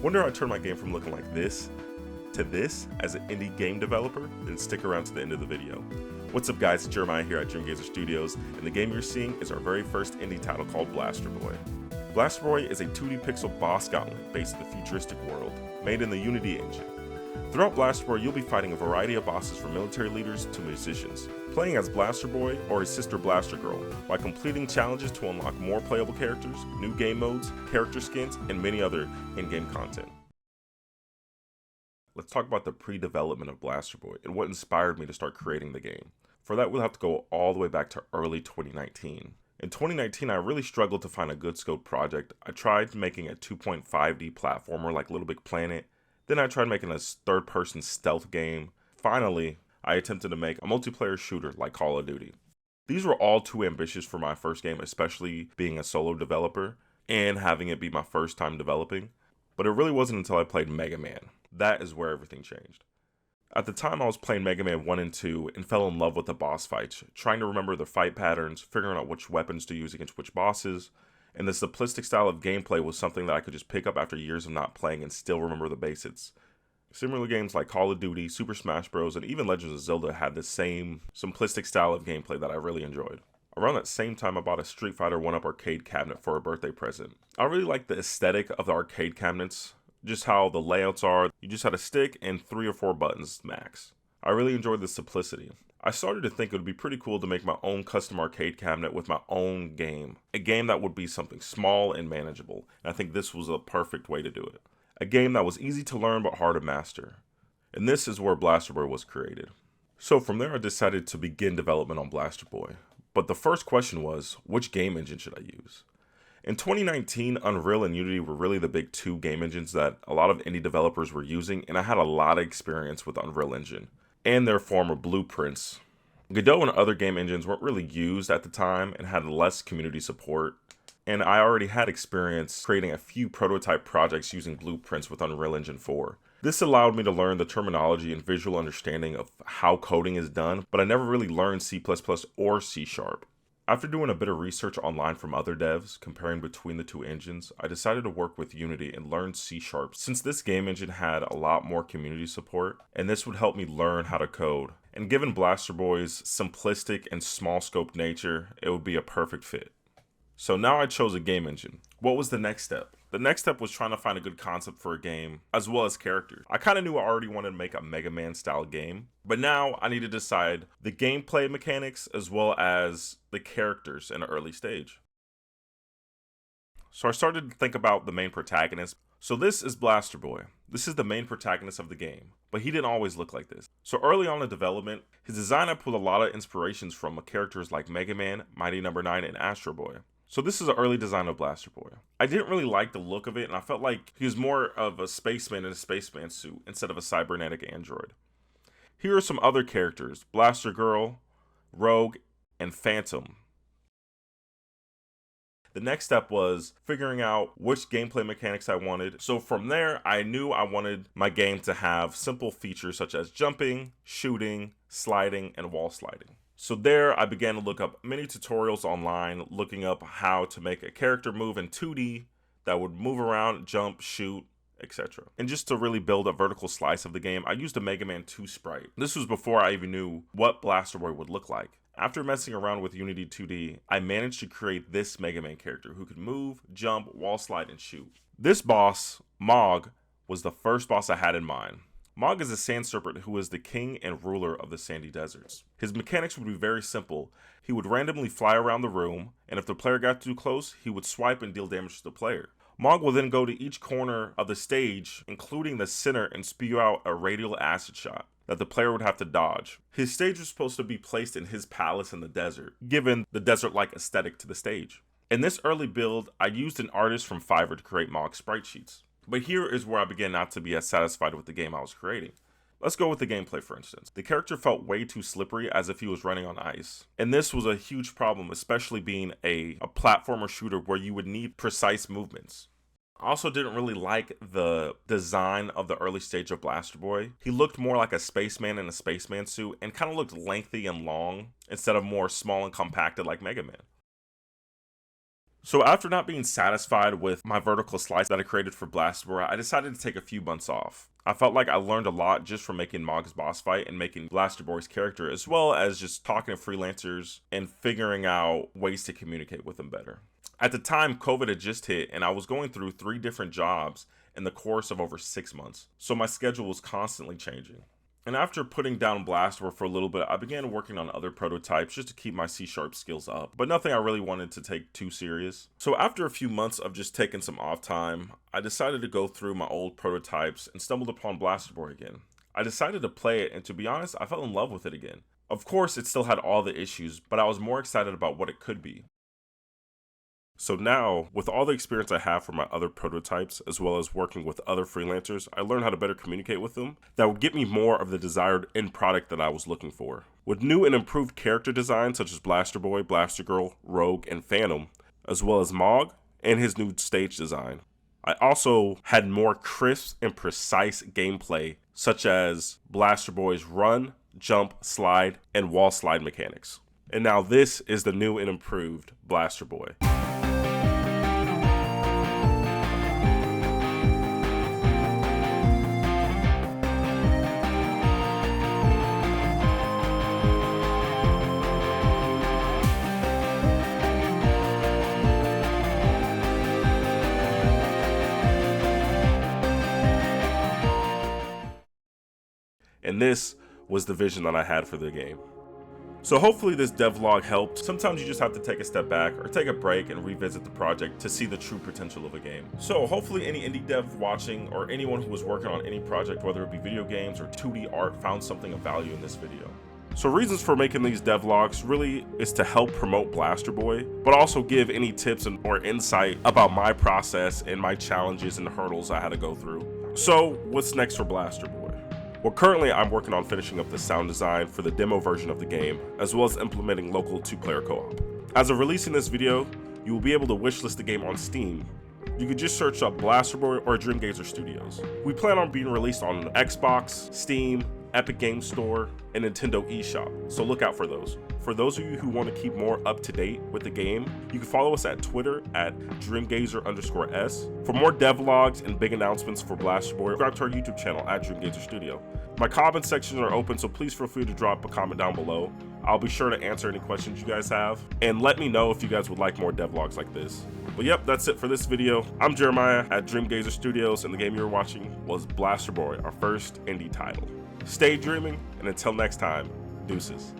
Wonder I turned my game from looking like this to this as an indie game developer? Then stick around to the end of the video. What's up guys, it's Jeremiah here at Dreamgazer Studios, and the game you're seeing is our very first indie title called Blaster Boy. Blaster Boy is a 2D pixel boss gauntlet based in the futuristic world, made in the Unity engine. Throughout Blaster Boy, you'll be fighting a variety of bosses from military leaders to musicians, playing as Blaster Boy or his sister Blaster Girl, while completing challenges to unlock more playable characters, new game modes, character skins, and many other in-game content. Let's talk about the pre-development of Blaster Boy and what inspired me to start creating the game. For that, we'll have to go all the way back to early 2019. In 2019, I really struggled to find a good scoped project. I tried making a 2.5D platformer like Little Big Planet. Then I tried making a third-person stealth game. Finally, I attempted to make a multiplayer shooter like Call of Duty. These were all too ambitious for my first game, especially being a solo developer and having it be my first time developing. But it really wasn't until I played Mega Man. That is where everything changed. At the time, I was playing Mega Man 1 and 2 and fell in love with the boss fights, trying to remember the fight patterns, figuring out which weapons to use against which bosses, and the simplistic style of gameplay was something that I could just pick up after years of not playing and still remember the basics. Similar games like Call of Duty, Super Smash Bros, and even Legends of Zelda had the same simplistic style of gameplay that I really enjoyed. Around that same time, I bought a Street Fighter 1-up arcade cabinet for a birthday present. I really liked the aesthetic of the arcade cabinets, just how the layouts are. You just had a stick and 3 or 4 buttons max. I really enjoyed the simplicity. I started to think it would be pretty cool to make my own custom arcade cabinet with my own game. A game that would be something small and manageable, and I think this was a perfect way to do it. A game that was easy to learn but hard to master. And this is where Blaster Boy was created. So from there I decided to begin development on Blaster Boy. But the first question was, which game engine should I use? In 2019, Unreal and Unity were really the big 2 game engines that a lot of indie developers were using, and I had a lot of experience with Unreal Engine and their former blueprints. Godot and other game engines weren't really used at the time and had less community support, and I already had experience creating a few prototype projects using blueprints with Unreal Engine 4. This allowed me to learn the terminology and visual understanding of how coding is done, but I never really learned C++ or C#. After doing a bit of research online from other devs, comparing between the 2 engines, I decided to work with Unity and learn C#, since this game engine had a lot more community support, and this would help me learn how to code. And given Blaster Boy's simplistic and small scope nature, it would be a perfect fit. So now I chose a game engine. What was the next step? The next step was trying to find a good concept for a game, as well as characters. I kind of knew I already wanted to make a Mega Man style game, but now I need to decide the gameplay mechanics as well as the characters in an early stage. So I started to think about the main protagonist. So this is Blaster Boy. This is the main protagonist of the game, but he didn't always look like this. So early on in development, his design I pulled a lot of inspirations from characters like Mega Man, Mighty No. 9, and Astro Boy. So this is an early design of Blaster Boy. I didn't really like the look of it, and I felt like he was more of a spaceman in a spaceman suit instead of a cybernetic android. Here are some other characters: Blaster Girl, Rogue, and Phantom. The next step was figuring out which gameplay mechanics I wanted. So from there, I knew I wanted my game to have simple features such as jumping, shooting, sliding, and wall sliding. So there, I began to look up many tutorials online, looking up how to make a character move in 2D that would move around, jump, shoot, etc. And just to really build a vertical slice of the game, I used a Mega Man 2 sprite. This was before I even knew what Blaster Boy would look like. After messing around with Unity 2D, I managed to create this Mega Man character who could move, jump, wall slide, and shoot. This boss, Mog, was the first boss I had in mind. Mog is a sand serpent who is the king and ruler of the sandy deserts. His mechanics would be very simple. He would randomly fly around the room, and if the player got too close, he would swipe and deal damage to the player. Mog will then go to each corner of the stage, including the center, and spew out a radial acid shot that the player would have to dodge. His stage was supposed to be placed in his palace in the desert, given the desert-like aesthetic to the stage. In this early build, I used an artist from Fiverr to create Mog sprite sheets. But here is where I began not to be as satisfied with the game I was creating. Let's go with the gameplay, for instance. The character felt way too slippery, as if he was running on ice. And this was a huge problem, especially being a platformer shooter where you would need precise movements. I also didn't really like the design of the early stage of Blaster Boy. He looked more like a spaceman in a spaceman suit and kind of looked lengthy and long instead of more small and compacted like Mega Man. So after not being satisfied with my vertical slice that I created for Blaster Boy, I decided to take a few months off. I felt like I learned a lot just from making Mog's boss fight and making Blaster Boy's character, as well as just talking to freelancers and figuring out ways to communicate with them better. At the time, COVID had just hit and I was going through 3 different jobs in the course of over 6 months, so my schedule was constantly changing. And after putting down Blaster for a little bit, I began working on other prototypes just to keep my C# skills up, but nothing I really wanted to take too serious. So after a few months of just taking some off time, I decided to go through my old prototypes and stumbled upon Blaster Boy again. I decided to play it, and to be honest, I fell in love with it again. Of course, it still had all the issues, but I was more excited about what it could be. So now, with all the experience I have from my other prototypes, as well as working with other freelancers, I learned how to better communicate with them that would get me more of the desired end product that I was looking for. With new and improved character designs such as Blaster Boy, Blaster Girl, Rogue, and Phantom, as well as Mog and his new stage design. I also had more crisp and precise gameplay, such as Blaster Boy's run, jump, slide, and wall slide mechanics. And now this is the new and improved Blaster Boy. And this was the vision that I had for the game. So hopefully this devlog helped. Sometimes you just have to take a step back or take a break and revisit the project to see the true potential of a game. So hopefully any indie dev watching or anyone who was working on any project, whether it be video games or 2D art, found something of value in this video. So reasons for making these devlogs really is to help promote Blaster Boy, but also give any tips or insight about my process and my challenges and hurdles I had to go through. So what's next for Blaster Boy? Well, currently I'm working on finishing up the sound design for the demo version of the game, as well as implementing local 2-player co-op. As of releasing this video, you will be able to wishlist the game on Steam. You can just search up Blaster Boy or Dreamgazer Studios. We plan on being released on Xbox, Steam, Epic Games Store, and Nintendo eShop, so look out for those. For those of you who want to keep more up to date with the game, you can follow us at Twitter at Dreamgazer_S. For more devlogs and big announcements for Blaster Boy, subscribe to our YouTube channel at Dreamgazer Studio. My comment sections are open, so please feel free to drop a comment down below. I'll be sure to answer any questions you guys have, and let me know if you guys would like more devlogs like this. But yep, that's it for this video. I'm Jeremiah at Dreamgazer Studios, and the game you were watching was Blaster Boy, our first indie title. Stay dreaming, and until next time, deuces.